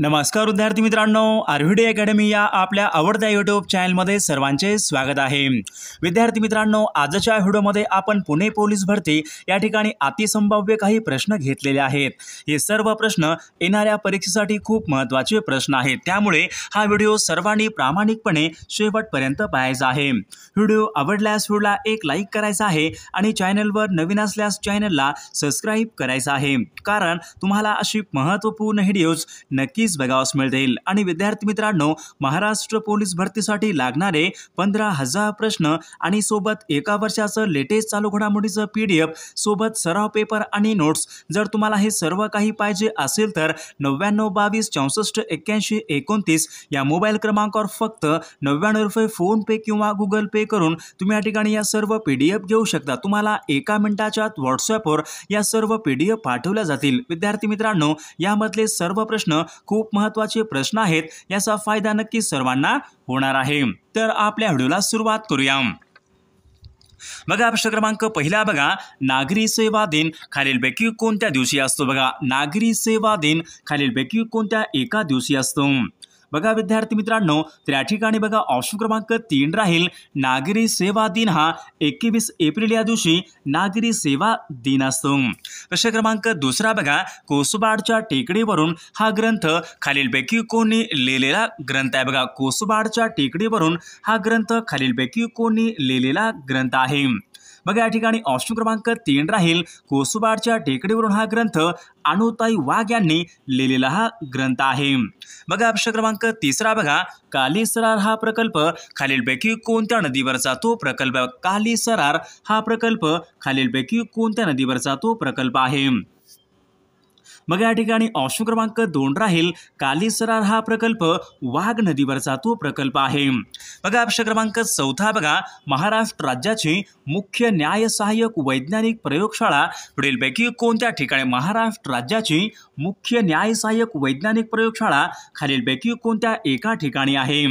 नमस्कार विद्यार्थी मित्रांनो, आरव्हीडी अकॅडमी या आपल्या आवडत्या यूट्यूब चॅनलमध्ये सर्वांचे स्वागत आहे। विद्यार्थी मित्रांनो, आजच्या व्हिडिओमध्ये आपण पुणे पोलीस भरती या ठिकाणी अतिसंभाव्य काही प्रश्न घेतलेले आहेत। हे सर्व प्रश्न येणाऱ्या परीक्षेसाठी खूप महत्त्वाचे प्रश्न आहेत, त्यामुळे हा व्हिडिओ सर्वांनी प्रामाणिकपणे शेवटपर्यंत पाहायचा आहे। व्हिडिओ आवडल्यास व्हिडिओला एक लाईक करायचा आहे आणि चॅनलवर नवीन असल्यास चॅनलला सबस्क्राइब करायचं आहे, कारण तुम्हाला अशी महत्त्वपूर्ण व्हिडिओज नक्कीच बघावयास मिळतील। आणि विद्यार्थी मित्रांनो, महाराष्ट्र पोलीस भरतीसाठी लागणारे 15,000 प्रश्न आणि सोबत एका वर्षाचं लेटेस्ट चालू घडामोडीचं PDF सोबत सराव पेपर आणि नोट्स, जर तुम्हाला हे सर्व काही पाहिजे असेल तर 9922648129 या मोबाईल क्रमांकावर फक्त 99 रुपये फोन पे किंवा गुगल पे करून तुम्ही या ठिकाणी या सर्व PDF घेऊ शकता। तुम्हाला एका मिनिटाच्या आत व्हॉट्सअपवर या सर्व PDF पाठवल्या जातील। विद्यार्थी मित्रांनो, यामधले सर्व प्रश्न खूप महत्त्वाचे प्रश्न आहेत, याचा फायदा नक्की सर्वांना होणार आहे। तर आपल्या व्हिडिओला सुरुवात करूया। बघा, प्रश्न क्रमांक पहिला बघा, नागरी सेवा दिन खालीलपैकी कोणत्या दिवशी असतो? बघा, नागरी सेवा दिन खालीलपैकी कोणत्या एका दिवशी असतो? बघा विद्यार्थी मित्रांनो, तर या ठिकाणी बघा ऑप्शन क्रमांक 3 राहील, नागरी सेवा दिन हा 21 एप्रिल या दिवशी नागरी सेवा दिन असतो। प्रश्न क्रमांक दुसरा बघा, कोसुबाडच्या टेकडीवरून हा ग्रंथ खालीलपैकी कोणी लिहिलेला ग्रंथ आहे? बघा, कोसुबाडच्या टेकडीवरून हा ग्रंथ खालीलपैकी कोणी लिहिलेला ग्रंथ आहे? बघा, या ठिकाणी ऑप्शन क्रमांक 3 राहील, कोसुबाडच्या टेकडीवरून हा ग्रंथ अनुताई वाघ यांनी लिहिलेला हा ग्रंथ आहे। बघा, प्रश्न क्रमांक तिसरा बघा, कालीसरार हा प्रकल्प खालीलपैकी कोणत्या नदीवरचा तो प्रकल्प? कालीसरार हा प्रकल्प खालीलपैकी कोणत्या नदीवरचा तो प्रकल्प आहे? बघा, या ठिकाणी ऑप्शन क्रमांक 2 राहील, कालीसरार हा प्रकल्प वाघ नदीवरचा तो प्रकल्प आहे। बघा, प्रश्न क्रमांक 4 बघा, महाराष्ट्र राज्याची मुख्य न्याय सहाय्यक वैज्ञानिक प्रयोगशाळा पुढीलपैकी कोणत्या ठिकाणी? महाराष्ट्र राज्याची मुख्य न्याय सहाय्यक वैज्ञानिक प्रयोगशाळा खालीलपैकी कोणत्या एका ठिकाणी आहे?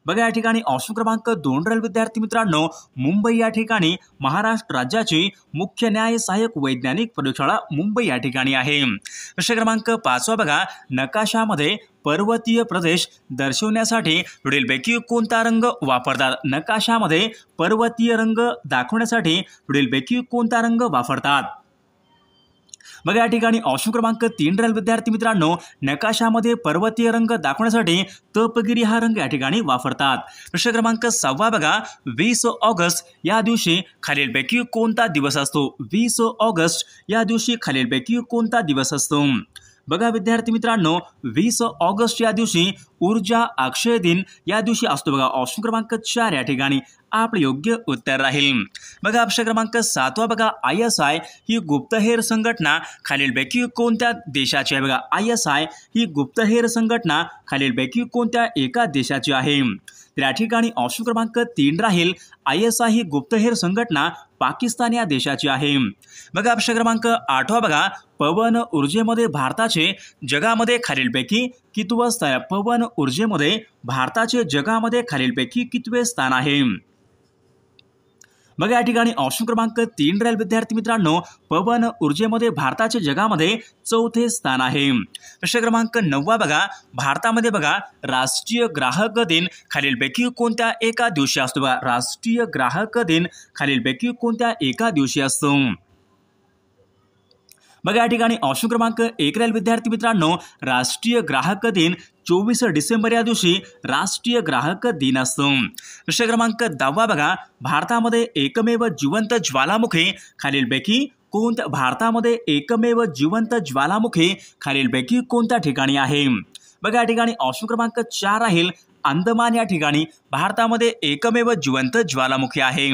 बघा, या ठिकाणी ऑप्शन क्रमांक 2 राहील विद्यार्थी मित्रांनो, मुंबई या ठिकाणी महाराष्ट्र राज्याची मुख्य न्याय सहाय्यक वैज्ञानिक प्रयोगशाळा मुंबई या ठिकाणी आहे। प्रश्न क्रमांक 5 बघा, नकाशामध्ये पर्वतीय प्रदेश दर्शवण्यासाठी पुढीलपैकी कोणता रंग वापरतात? नकाशामध्ये पर्वतीय रंग दाखवण्यासाठी पुढीलपैकी कोणता रंग वापरतात? बघा, या ठिकाणी ऑप्शन क्रमांक 3 राहील विद्यार्थी मित्रांनो, नकाशामध्ये पर्वतीय रंग दाखवण्यासाठी तपकिरी हा रंग या ठिकाणी वापरतात। प्रश्न क्रमांक 6 बघा, 20 ऑगस्ट या दिवशी खालीलपैकी कोणता दिवस असतो? 20 ऑगस्ट या दिवशी खालीलपैकी कोणता दिवस असतो? बघा विद्यार्थी मित्रांनो, 20 ऑगस्ट या दिवशी ऊर्जा अक्षय दिन या दिवशी असतो। बघा, ऑप्शन क्रमांक 4 या ठिकाणी आपले योग्य उत्तर राहील। बघा, प्रश्न क्रमांक 7 बघा, ISI ही गुप्तहेर संघटना खालीलपैकी कोणत्या देशाची आहे? बघा, ISI ही गुप्तहेर संघटना खालीलपैकी कोणत्या एका देशाची आहे? तर या ठिकाणी ऑप्शन क्रमांक 3 राहील, ISI ही गुप्तहेर संघटना पाकिस्तान या देशाची आहे। बघा, प्रश्न क्रमांक 8 बघा, पवन ऊर्जेमध्ये भारताचे जगामध्ये खालीलपैकी कितवे स्थान? पवन ऊर्जेमध्ये भारताचे जगामध्ये खालीलपैकी कितवे स्थान आहे? बघा, या ठिकाणी ऑप्शन क्रमांक 3 राहील विद्यार्थी मित्रांनो, पवन ऊर्जेमध्ये भारताचे जगामध्ये 4थे स्थान आहे। प्रश्न क्रमांक 9 बघा, भारतामध्ये बघा राष्ट्रीय ग्राहक दिन खालीलपैकी कोणत्या एका दिवशी असतो? बघा, राष्ट्रीय ग्राहक दिन खालीलपैकी कोणत्या एका दिवशी असतो? बघा, या ठिकाणी ऑप्शन क्रमांक 1 राहील विद्यार्थी मित्रांनो, राष्ट्रीय ग्राहक दिन 24 डिसेंबर या दिवशी राष्ट्रीय ग्राहक दिन असतो। प्रश्न क्रमांक 10 बघा, भारतामध्ये एकमेव जिवंत ज्वालामुखी खालीलपैकी कोणत्या? भारतामध्ये एकमेव जिवंत ज्वालामुखी खालीलपैकी कोणत्या ठिकाणी आहे? बघा, या ठिकाणी ऑप्शन क्रमांक 4 राहील, अंदमान या ठिकाणी भारतामध्ये एकमेव जिवंत ज्वालामुखी आहे।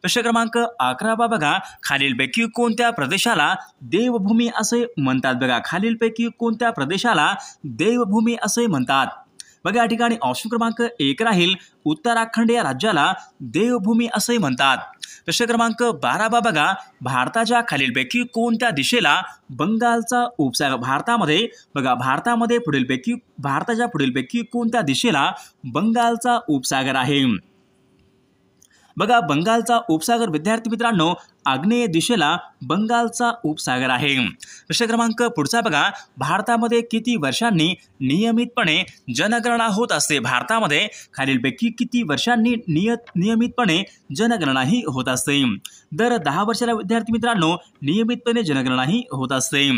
प्रश्न क्रमांक 11 बघा, खालीलपैकी कोणत्या प्रदेशाला देवभूमी असे म्हणतात? बघा, खालीलपैकी कोणत्या प्रदेशाला देवभूमी असे म्हणतात? बघा, या ठिकाणी ऑप्शन क्रमांक 1 राहील, उत्तराखंड या राज्याला देवभूमी असे म्हणतात। प्रश्न क्रमांक 12 बघा, भारताच्या खालीलपैकी कोणत्या दिशेला बंगालचा उपसागर? भारतामध्ये बघा, भारताच्या पुढीलपैकी कोणत्या दिशेला बंगालचा उपसागर आहे? बघा बंगालचा उपसागर विद्यार्थी मित्रांनो आग्नेय दिशेला बंगालचा उपसागर आहे। प्रश्न क्रमांक पुढचा बघा, भारतामध्ये किती वर्षांनी नियमितपणे जनगणना होत असते? भारतामध्ये खालीलपैकी किती वर्षांनी नियमितपणे जनगणना ही होत असते? दर 10 वर्षाला विद्यार्थी मित्रांनो नियमितपणे जनगणना ही होत असते।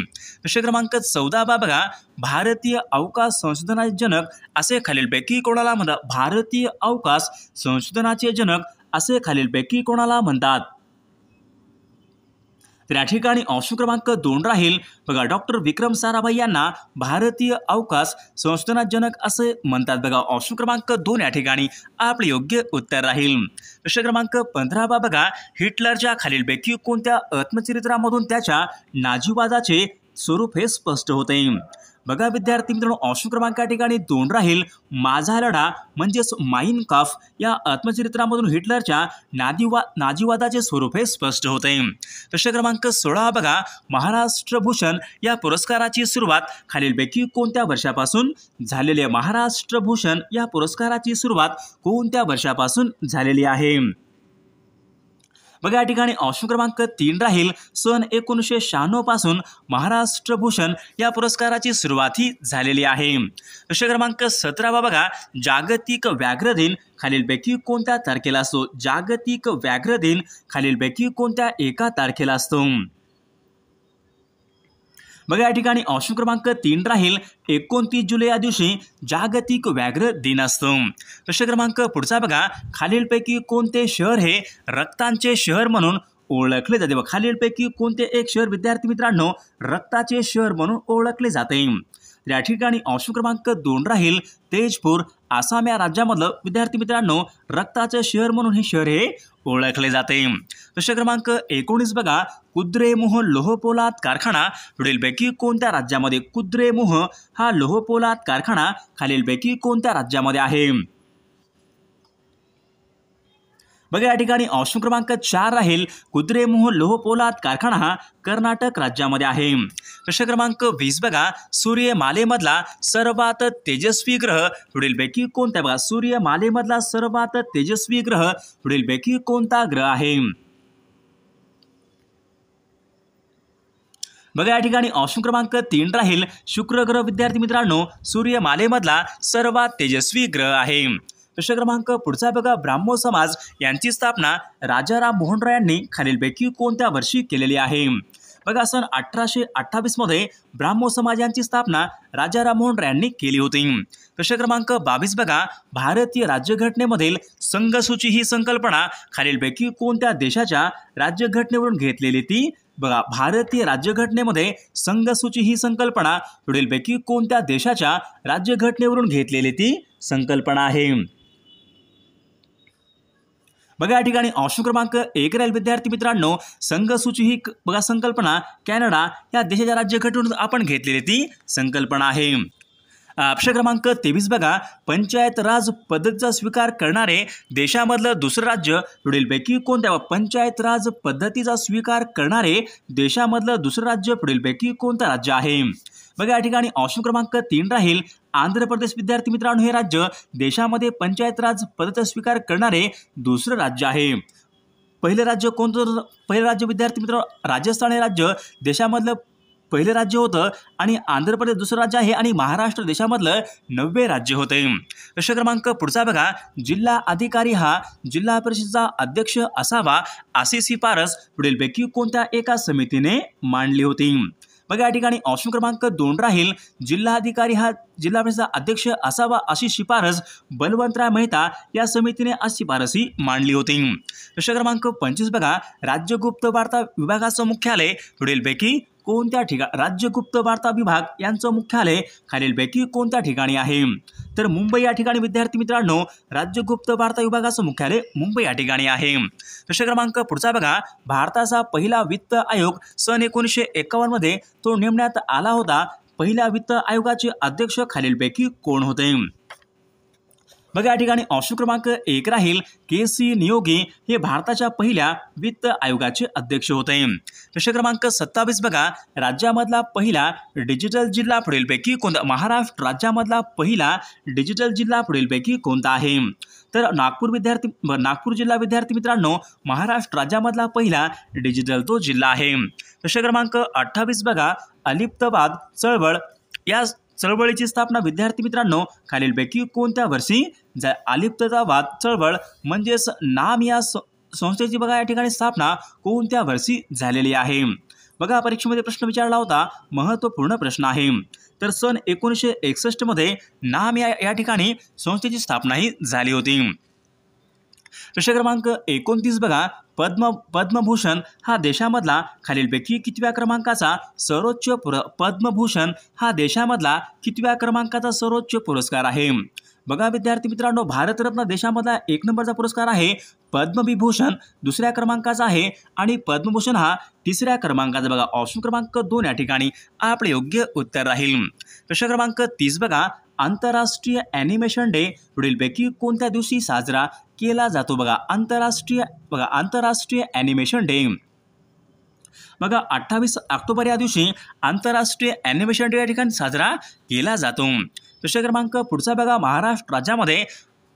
प्रश्न क्रमांक 14 बघा, भारतीय अवकाश संशोधनाचे जनक असे खालीलपैकी कोणाला म्हणतात? भारतीय अवकाश संशोधनाचे जनक असे खालीलपैकी कोणाला म्हणतात? तर या ठिकाणी ऑप्शन क्रमांक 2 राहील बघा, डॉक्टर विक्रम साराभाई यांना भारतीय अवकाश संशोधनाचे जनक असे म्हणतात। बघा ऑप्शन क्रमांक 2 या ठिकाणी आपले योग्य उत्तर राहील। प्रश्न क्रमांक 15 बघा, हिटलरच्या खालीलपैकी कोणत्या आत्मचरित्रामधून त्याच्या नाझीवादाचे स्वरूप हे स्पष्ट होते? बघा विद्यार्थी मित्रांनो ऑप्शन क्रमांक या ठिकाणी 2 राहील, माझा लढा म्हणजेच माइन काम्फ या आत्मचरित्रामधून हिटलरच्या नाझीवादाचे स्वरूप हे स्पष्ट होते। प्रश्न क्रमांक 16 बघा, महाराष्ट्र भूषण या पुरस्काराची सुरुवात खालीलपैकी कोणत्या वर्षापासून झालेली आहे? महाराष्ट्र भूषण या पुरस्काराची सुरुवात कोणत्या वर्षापासून झालेली आहे? बघा या ठिकाणी ऑप्शन क्रमांक 3 राहील, सन 1996 पासून महाराष्ट्र भूषण या पुरस्काराची सुरुवात ही झालेली आहे। प्रश्न क्रमांक 17 बघा, जागतिक व्याघ्र दिन खालीलपैकी कोणत्या तारखेला असतो? जागतिक व्याघ्र दिन खालीलपैकी कोणत्या एका तारखेला असतो? बघा या ठिकाणी ऑप्शन क्रमांक 3 राहील, 29 जुलै या दिवशी जागतिक व्याघ्र दिन असतो। प्रश्न क्रमांक पुढचा बघा, खालीलपैकी कोणते शहर हे रक्तांचे शहर म्हणून ओळखले जाते? बघा खालीलपैकी कोणते एक शहर विद्यार्थी मित्रांनो रक्ताचे शहर म्हणून ओळखले जाते? या ठिकाणी ऑप्शन क्रमांक 2 राहील, तेजपूर आसाम या राज्यामधलं विद्यार्थी मित्रांनो रक्ताचे शहर म्हणून हे शहर हे ओळखले जाते। प्रश्न क्रमांक 19 बघा, कुद्रेमुह लोहपोलाद कारखाना पुढीलपैकी कोणत्या राज्यामध्ये? कुद्रेमुह हा लोहपोलाद कारखाना खालीलपैकी कोणत्या राज्यामध्ये आहे? बघा या ठिकाणी ऑप्शन क्रमांक 4 राहील, कुद्रेमुह लोहपोलाद कारखाना हा कर्नाटक राज्यामध्ये आहे। प्रश्न क्रमांक 20 बघा, सूर्यमालेमधला सर्वात तेजस्वी ग्रह पुढीलपैकी कोणता? बघा सूर्यमालेमधला सर्वात तेजस्वी ग्रह पुढीलपैकी कोणता ग्रह आहे? बघा या ठिकाणी ऑप्शन क्रमांक 3 राहील, शुक्र ग्रह विद्यार्थी मित्रांनो सूर्यमालेमधला सर्वात तेजस्वी ग्रह आहे। प्रश्न क्रमांक पुढचा बघा, ब्राह्मो समाज यांची स्थापना राजाराम मोहन रॉय यांनी खालीलपैकी कोणत्या वर्षी केलेली आहे? बघा सन 1828 मध्ये ब्राह्मो समाज यांची स्थापना राजाराम मोहन रॉय यांनी केली होती। प्रश्न क्रमांक 22 बघा, भारतीय राज्यघटनेमधील संघसूची ही संकल्पना खालीलपैकी कोणत्या देशाच्या राज्यघटनेवरून घेतलेली ती? बघा भारतीय राज्यघटनेमध्ये संघसूची ही संकल्पना पुढीलपैकी कोणत्या देशाच्या राज्यघटनेवरून घेतलेली ती संकल्पना आहे? बघा या ठिकाणी ऑप्शन क्रमांक 1 राहील विद्यार्थी मित्रांनो, संघसूची ही बघा संकल्पना कॅनडा या देशाच्या राज्यघटनेतून आपण घेतलेली ती संकल्पना आहे। प्रश्न क्रमांक 23 बघा, पंचायत राज पद्धतीचा स्वीकार करणारे देशामधलं दुसरं राज्य पुढीलपैकी कोणत्या? पंचायत राज पद्धतीचा स्वीकार करणारे देशामधलं दुसरं राज्य पुढीलपैकी कोणतं राज्य आहे? बघा या ठिकाणी ऑप्शन क्रमांक 3 राहील, आंध्र प्रदेश विद्यार्थी मित्रांनो हे राज्य देशामध्ये पंचायत राज पद्धतीचा स्वीकार करणारे दुसरं राज्य आहे। पहिलं राज्य कोणतं? पहिलं राज्य विद्यार्थी मित्रांनो राजस्थान हे राज्य देशामधलं पहिले राज्य होतं आणि आंध्र प्रदेश दुसरं राज्य आहे आणि महाराष्ट्र देशामधलं 9वे राज्य होते। प्रश्न क्रमांक पुढचा बघा, जिल्हा अधिकारी हा जिल्हा परिषदेचा अध्यक्ष असावा अशी शिफारस पुढीलपैकी कोणत्या एका समितीने मांडली होती? बघा या ठिकाणी ऑप्शन क्रमांक 2 राहील, जिल्हाधिकारी हा जिल्हा परिषदेचा अध्यक्ष असावा अशी शिफारस बलवंतराय मेहता या समितीने आज शिफारस ही मांडली होती। प्रश्न क्रमांक 25 बघा, राज्य गुप्त वार्ता विभागाचं मुख्यालय पुढीलपैकी कोणत्या ठिकाणी? राज्य गुप्त वार्ता विभाग यांचं मुख्यालय खालीलपैकी कोणत्या ठिकाणी आहे? तर मुंबई या ठिकाणी विद्यार्थी मित्रांनो राज्य गुप्त वार्ता विभागाचं मुख्यालय मुंबई या ठिकाणी आहे। प्रश्न क्रमांक पुढचा बघा, भारताचा पहिला वित्त आयोग सन 1951 मध्ये तो नेमण्यात आला होता। पहिल्या वित्त आयोगाचे अध्यक्ष खालीलपैकी कोण होते? बघा या ठिकाणी ऑप्शन क्रमांक 1 राहील के.सी. नियोगी हे भारताच्या पहिल्या वित्त आयोगाचे अध्यक्ष होते. प्रश्न क्रमांक 27 बघा राज्यामधला पहिला डिजिटल जिल्हा पुढीलपैकी कोणता? महाराष्ट्र राज्यामधला पहिला डिजिटल जिल्हा पुढीलपैकी कोणता आहे? तर नागपूर जिल्हा विद्यार्थी मित्रांनो महाराष्ट्र राज्यामधला पहिला डिजिटल तो जिल्हा आहे. प्रश्न क्रमांक 28 बघा अलिप्तवाद चळवळ या चळवळीची स्थापना विद्यार्थी मित्रांनो खालीलपैकी कोणत्या वर्षी? अलिप्तवाद चळवळ म्हणजेच नाम या संस्थेची बघा या ठिकाणी स्थापना कोणत्या वर्षी झालेली आहे? बघा परीक्षेमध्ये प्रश्न विचारला होता, महत्त्वपूर्ण प्रश्न आहे. तर सन 1961 मध्ये नाम या ठिकाणी संस्थेची स्थापना ही झाली होती. प्रश्न क्रमांक 29 बघा पद्मभूषण हा देशामधला खालीलपैकी कितव्या क्रमांकाचा सर्वोच्च पद्मभूषण हा देशामधला कितव्या क्रमांकाचा सर्वोच्च पुरस्कार आहे? बघा विद्यार्थी मित्रांनो भारतरत्न देशामधला 1 नंबरचा पुरस्कार आहे. पद्मविभूषण दुसऱ्या क्रमांकाचा आहे आणि पद्मभूषण हा तिसऱ्या क्रमांकाचा. बघा ऑप्शन क्रमांक 2 या ठिकाणी आपले योग्य उत्तर राहील. प्रश्न क्रमांक 30 बघा आंतरराष्ट्रीय ॲनिमेशन डे पुढीलपैकी कोणत्या दिवशी साजरा केला जातो? बघा आंतरराष्ट्रीय ॲनिमेशन डे बघा 28 ऑक्टोबर या दिवशी आंतरराष्ट्रीय ॲनिमेशन डे या ठिकाणी साजरा केला जातो. प्रश्न क्रमांक पुढचा बघा महाराष्ट्र राज्यामध्ये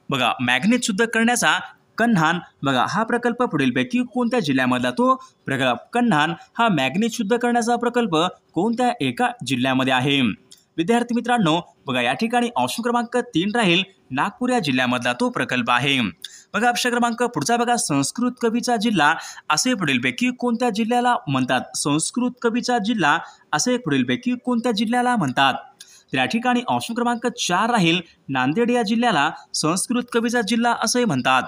बघा मॅग्नेट शुद्ध करण्याचा कन्हान बघा हा प्रकल्प पुढीलपैकी कोणत्या जिल्ह्यामधला? तो प्रकल्प कन्हान हा मॅग्नेट शुद्ध करण्याचा प्रकल्प कोणत्या एका जिल्ह्यामध्ये आहे? विद्यार्थी मित्रांनो बघा या ठिकाणी ऑप्शन क्रमांक 3 राहील नागपूर या जिल्ह्यामधला तो प्रकल्प आहे. बघा प्रश्न क्रमांक पुढचा बघा संस्कृत कवीचा जिल्हा असे पुढीलपैकी कोणत्या जिल्ह्याला म्हणतात? संस्कृत कवीचा जिल्हा असे पुढीलपैकी कोणत्या जिल्ह्याला म्हणतात? तर या ठिकाणी ऑप्शन क्रमांक 4 राहील नांदेड या जिल्ह्याला संस्कृत कवीचा जिल्हा असे म्हणतात.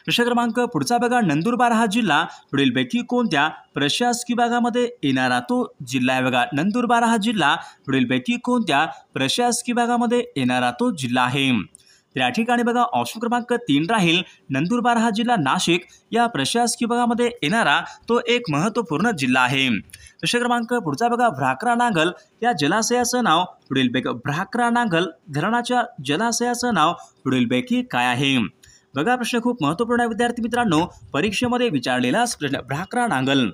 प्रश्न क्रमांक पुढचा बघा नंदुरबार हा जिल्हा पुढीलपैकी कोणत्या प्रशासकीय विभागामध्ये येणारा तो जिल्हा आहे? बघा नंदुरबार हा जिल्हा पुढीलपैकी कोणत्या प्रशासकीय विभागामध्ये येणारा तो जिल्हा आहे? तर या ठिकाणी बघा ऑप्शन क्रमांक 3 राहील नंदुरबार हा जिल्हा नाशिक या प्रशासकीय विभागामध्ये येणारा तो एक महत्त्वपूर्ण जिल्हा आहे. प्रश्न क्रमांक पुढचा बघा भ्राकरा नांगल या जलाशयाचं नाव पुढीलपैकी भ्राकरा नांगल धरणाच्या जलाशयाचं नाव पुढीलपैकी काय आहे? बघा प्रश्न खूप महत्त्वपूर्ण आहे विद्यार्थी मित्रांनो परीक्षेमध्ये विचारलेलाच प्रश्न भ्राकरा नांगल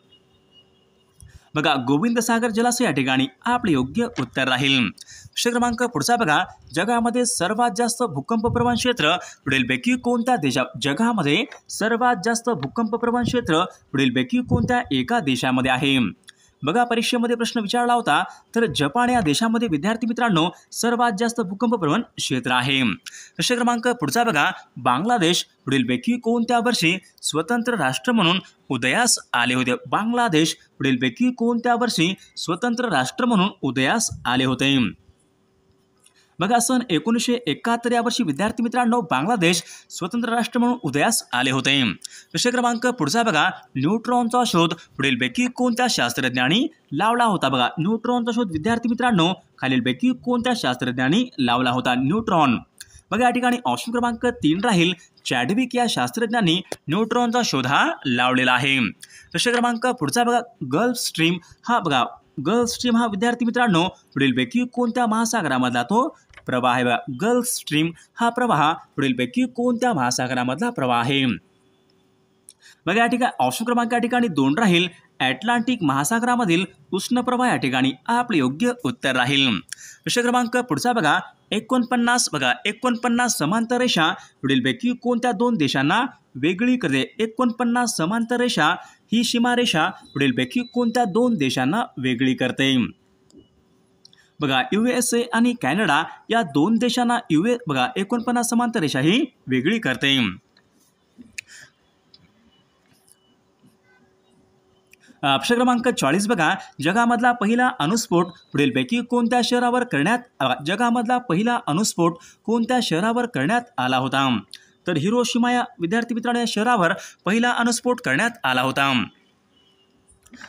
बघा गोविंदसागर जलाशय या ठिकाणी आपले योग्य उत्तर राहील. प्रश्न क्रमांक पुढचा बघा जगामध्ये सर्वात जास्त भूकंपप्रवण क्षेत्र पुढीलपैकी कोणत्या देशात? जगामध्ये सर्वात जास्त भूकंपप्रवण क्षेत्र पुढीलपैकी कोणत्या एका देशामध्ये आहे? बघा परीक्षेमध्ये प्रश्न विचारला होता तर जपान या देशामध्ये विद्यार्थी मित्रांनो सर्वात जास्त भूकंपप्रवण क्षेत्र आहे. प्रश्न क्रमांक पुढचा बघा बांगलादेश पुढीलपैकी कोणत्या वर्षी स्वतंत्र राष्ट्र म्हणून उदयास आले होते? बांगलादेश पुढीलपैकी कोणत्या वर्षी स्वतंत्र राष्ट्र म्हणून उदयास आले होते? बघा सन 1971 या वर्षी विद्यार्थी मित्रांनो बांगलादेश स्वतंत्र राष्ट्र म्हणून उदयास आले होते. प्रश्न क्रमांक पुढचा बघा न्यूट्रॉनचा शोध पुढीलपैकी कोणत्या शास्त्रज्ञांनी लावला होता? बघा न्यूट्रॉनचा शोध विद्यार्थी मित्रांनो खालीलपैकी कोणत्या शास्त्रज्ञांनी लावला होता न्यूट्रॉन? बघा या ठिकाणी ऑप्शन क्रमांक 3 राहील चॅडविक या शास्त्रज्ञांनी न्यूट्रॉनचा शोध हा लावलेला आहे. प्रश्न क्रमांक पुढचा बघा गल्फ स्ट्रीम हा विद्यार्थी मित्रांनो पुढीलपैकी कोणत्या महासागरामधला तो प्रवाह आहे? बघा गल्फ स्ट्रीम हा प्रवाह पुढीलपैकी कोणत्या महासागरामधला प्रवाह आहे? बघा या ठिकाणी ऑप्शन क्रमांक या ठिकाणी 2 राहील अटलांटिक महासागरामधील उष्ण प्रवाह या ठिकाणी आपले योग्य उत्तर राहील. प्रश्न क्रमांक पुढचा बघा 49 समांतर रेषा पुढीलपैकी कोणत्या 2 देशांना वेगळी करते? 49 समांतर रेषा ही सीमारेषा पुढीलपैकी कोणत्या 2 देशांना वेगळी करते? बघा USA आणि कॅनडा या 2 देशांना बघा 49 समांतर रेषा ही वेगळी करते. प्रश्न क्रमांक 40 बघा जगामधला पहिला अणुस्फोट पुढीलपैकी कोणत्या शहरावर करण्यात आला होता? तर हिरोशिमा या विद्यार्थी मित्रांनो या शहरावर पहिला अणुस्फोट करण्यात आला होता.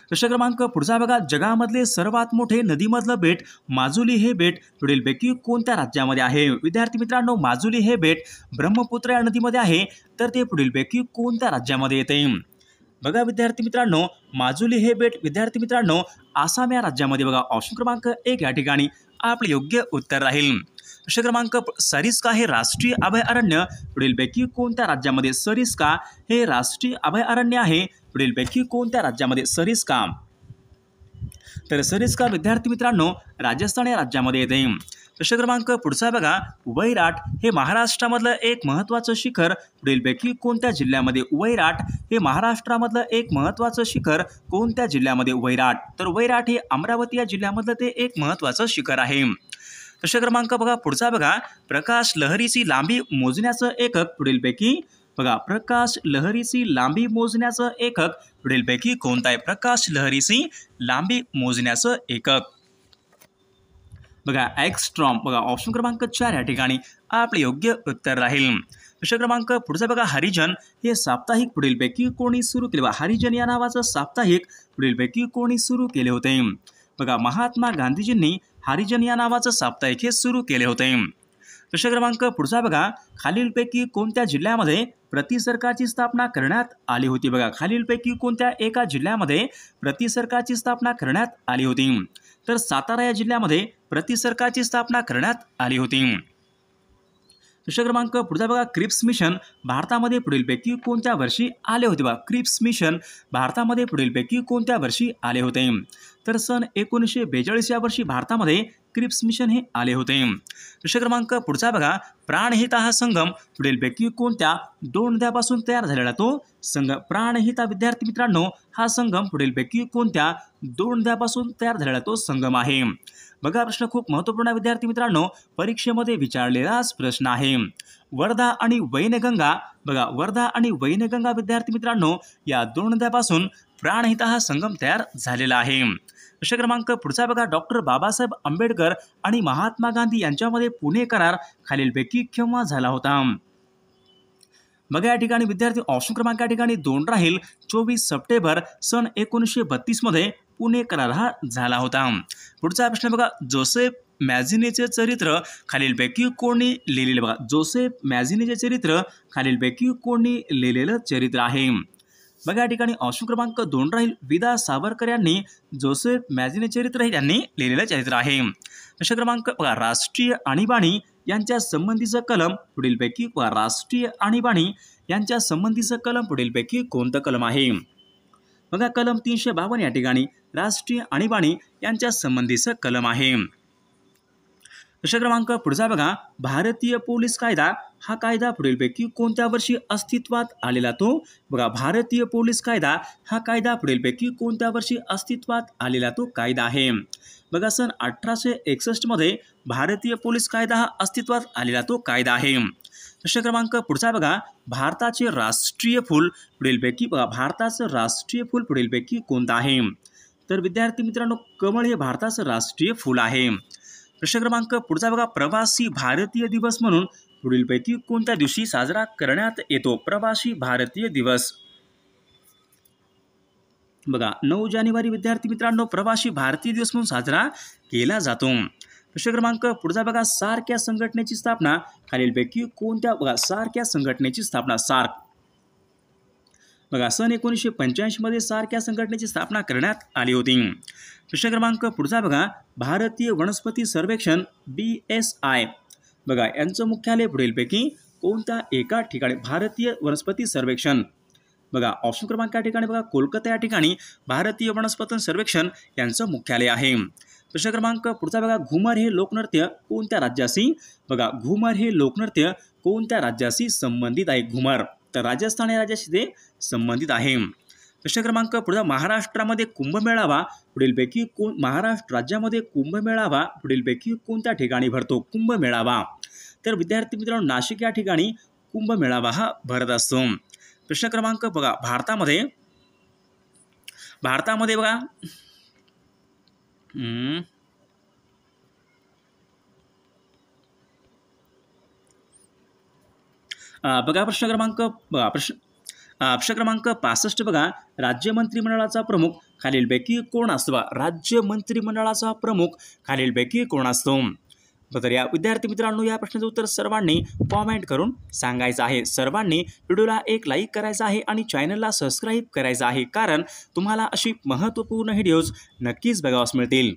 प्रश्न क्रमांक पुढचा बघा जगामधले सर्वात मोठे नदीमधलं बेट माजुली हे बेट पुढीलपैकी कोणत्या राज्यामध्ये आहे? विद्यार्थी मित्रांनो माजुली हे बेट ब्रह्मपुत्र या नदीमध्ये आहे तर ते पुढीलपैकी कोणत्या राज्यामध्ये येते? बघा विद्यार्थी मित्रांनो माजुली हे बेट विद्यार्थी मित्रांनो आसाम या राज्यामध्ये बघा ऑप्शन क्रमांक 1 या ठिकाणी आपले योग्य उत्तर राहील. प्रश्न क्रमांक सरिस्का हे राष्ट्रीय अभयारण्य पुढीलपैकी कोणत्या राज्यामध्ये सरिस्का हे राष्ट्रीय अभयारण्य आहे पुढीलपैकी कोणत्या राज्यामध्ये सरिस्का तर सरिस्का विद्यार्थी मित्रांनो राजस्थान या राज्यामध्ये येते। प्रश्न क्रमांक पुढचा बघा वैराट हे महाराष्ट्रामधलं एक महत्त्वाचं शिखर पुढीलपैकी कोणत्या जिल्ह्यामध्ये वैराट हे महाराष्ट्रामधलं एक महत्त्वाचं शिखर कोणत्या जिल्ह्यामध्ये वैराट तर वैराट हे अमरावती या जिल्ह्यामधलं ते एक महत्त्वाचं शिखर आहे। प्रश्न क्रमांक बघा पुढचा बघा प्रकाश लहरीची लांबी मोजण्याचं एकक पुढीलपैकी बघा प्रकाश लहरीची लांबी मोजण्याचं एकक पुढीलपैकी कोणतं आहे प्रकाश लहरीची लांबी मोजण्याचं एकक बघा ॲक्स्ट्रॉम बघा ऑप्शन क्रमांक 4 या ठिकाणी आपले योग्य उत्तर राहील। प्रश्न क्रमांक पुढचा बघा हरिजन हे साप्ताहिक पुढीलपैकी कोणी सुरू केले हरिजन या नावाचं साप्ताहिक पुढीलपैकी कोणी सुरू केले होते बघा महात्मा गांधीजींनी हरिजन या नावाचं साप्ताहिक हे सुरू केले होते। प्रश्न क्रमांक पुढचा बघा खालीलपैकी कोणत्या जिल्ह्यामध्ये प्रति सरकारची स्थापना करण्यात आली होती बघा खालीलपैकी कोणत्या एका जिल्ह्यामध्ये प्रति सरकारची स्थापना करण्यात आली होती तर सातारा या जिल्ह्यामध्ये प्रति सरकारची स्थापना करण्यात आली होती। प्रश्न क्रमांक पुढचा बघा क्रिप्स मिशन भारतामध्ये पुढीलपैकी कोणत्या वर्षी आले होते बघा क्रिप्स मिशन भारतामध्ये पुढीलपैकी कोणत्या वर्षी आले होते तर सन 1942 या वर्षी भारतामध्ये क्रिप्स मिशन हे आले होते। प्रश्न क्रमांक पुढचा बघा प्राणहिता हा संगम पुढीलपैकी कोणत्या 2 नद्यापासून तयार झालेला तो संगम प्राणहिता विद्यार्थी मित्रांनो हा संगम पुढीलपैकी कोणत्या 2 नद्यापासून तयार झालेला तो संगम आहे बघा प्रश्न खूप महत्त्वपूर्ण विद्यार्थी मित्रांनो परीक्षेमध्ये विचारलेलाच प्रश्न आहे। वर्धा आणि वैनगंगा बघा वर्धा आणि वैनगंगा विद्यार्थी मित्रांनो या 2 नद्यापासून प्राणहिता हा संगम तयार झालेला आहे। प्रश्न क्रमांक पुढचा बघा डॉक्टर बाबासाहेब आंबेडकर आणि महात्मा गांधी यांच्यामध्ये पुणे करार खालीलपैकी केव्हा झाला होता बघा या ठिकाणी विद्यार्थी ऑप्शन क्रमांक या ठिकाणी 2 राहील 24 सप्टेंबर सन 1932 मध्ये पुणे करार हा झाला होता। पुढचा प्रश्न बघा जोसेफ मॅझिनीचे चरित्र खालीलपैकी कोणी लिहिलेले बघा जोसेफ मॅझिनीचे चरित्र खालीलपैकी कोणी लिहिलेलं चरित्र आहे बघा या ठिकाणी ऑप्शन क्रमांक 2 राहील विदा सावरकर यांनी जोसेफ मॅझिनी चरित्र हे त्यांनी लिहिलेलं चरित्र आहे। प्रश्न क्रमांक बघा राष्ट्रीय आणीबाणी यांच्या संबंधीचं कलम पुढीलपैकी राष्ट्रीय आणीबाणी यांच्या संबंधीचं कलम पुढीलपैकी कोणतं कलम आहे बघा कलम 352 या ठिकाणी राष्ट्रीय आणीबाणी यांच्या संबंधीचं कलम आहे। प्रश्न क्रमांक पुढचा बघा भारतीय पोलीस कायदा हा कायदा पुढीलपैकी कोणत्या वर्षी अस्तित्वात आलेला तो बघा भारतीय पोलीस कायदा हा कायदा पुढीलपैकी कोणत्या वर्षी अस्तित्वात आलेला तो कायदा आहे बघा सन 1861 मध्ये भारतीय पोलीस कायदा हा अस्तित्वात आलेला तो कायदा आहे। प्रश्न क्रमांक पुढचा बघा भारताचे राष्ट्रीय फूल पुढीलपैकी बघा भारताचं राष्ट्रीय फूल पुढीलपैकी कोणतं आहे तर विद्यार्थी मित्रांनो कमळ हे भारताचं राष्ट्रीय फूल आहे। प्रश्न क्रमांक पुढचा बघा प्रवासी भारतीय दिवस म्हणून पुढीलपैकी कोणत्या दिवशी साजरा करण्यात येतो प्रवासी भारतीय दिवस बघा 9 जानेवारी विद्यार्थी मित्रांनो प्रवासी भारतीय दिवस म्हणून साजरा केला जातो। प्रश्न क्रमांक पुढचा बघा सार्क या संघटनेची स्थापना खालीलपैकी कोणत्या बघा सार्क या संघटनेची स्थापना सार्क बघा सन 1985 मध्ये सार्क या संघटनेची स्थापना करण्यात आली होती। प्रश्न क्रमांक पुढचा बघा भारतीय वनस्पती सर्वेक्षण BSI बघा यांचं मुख्यालय पुढीलपैकी कोणत्या एका ठिकाणी भारतीय वनस्पती सर्वेक्षण बघा ऑप्शन क्रमांक या ठिकाणी बघा कोलकाता या ठिकाणी भारतीय वनस्पती सर्वेक्षण यांचं मुख्यालय आहे। प्रश्न क्रमांक पुढचा बघा घुमर हे लोकनृत्य कोणत्या राज्याशी बघा घुमर हे लोकनृत्य कोणत्या राज्याशी संबंधित आहे घुमर तर राजस्थान या राज्याशी ते संबंधित आहे। प्रश्न क्रमांक पुढचा महाराष्ट्रामध्ये कुंभमेळावा पुढीलपैकी महाराष्ट्र राज्यामध्ये कुंभमेळावा पुढीलपैकी कोणत्या ठिकाणी भरतो कुंभमेळावा तर विद्यार्थी मित्रांनो नाशिक या ठिकाणी कुंभमेळावा हा भरत असतो। प्रश्न क्रमांक बघा भारतामध्ये बघा बघा प्रश्न क्रमांक बघा प्रश्न क्रमांक 65 बघा राज्य मंत्रिमंडळाचा प्रमुख खालीलपैकी कोण असतो राज्य मंत्रिमंडळाचा प्रमुख खालीलपैकी कोण असतो तर या विद्यार्थी मित्रांनो या प्रश्नाचं उत्तर सर्वांनी कॉमेंट करून सांगायचं आहे। सर्वांनी व्हिडिओला एक लाईक करायचा आहे आणि चॅनलला सबस्क्राईब करायचं आहे कारण तुम्हाला अशी महत्त्वपूर्ण व्हिडिओज नक्कीच बघावयास मिळतील।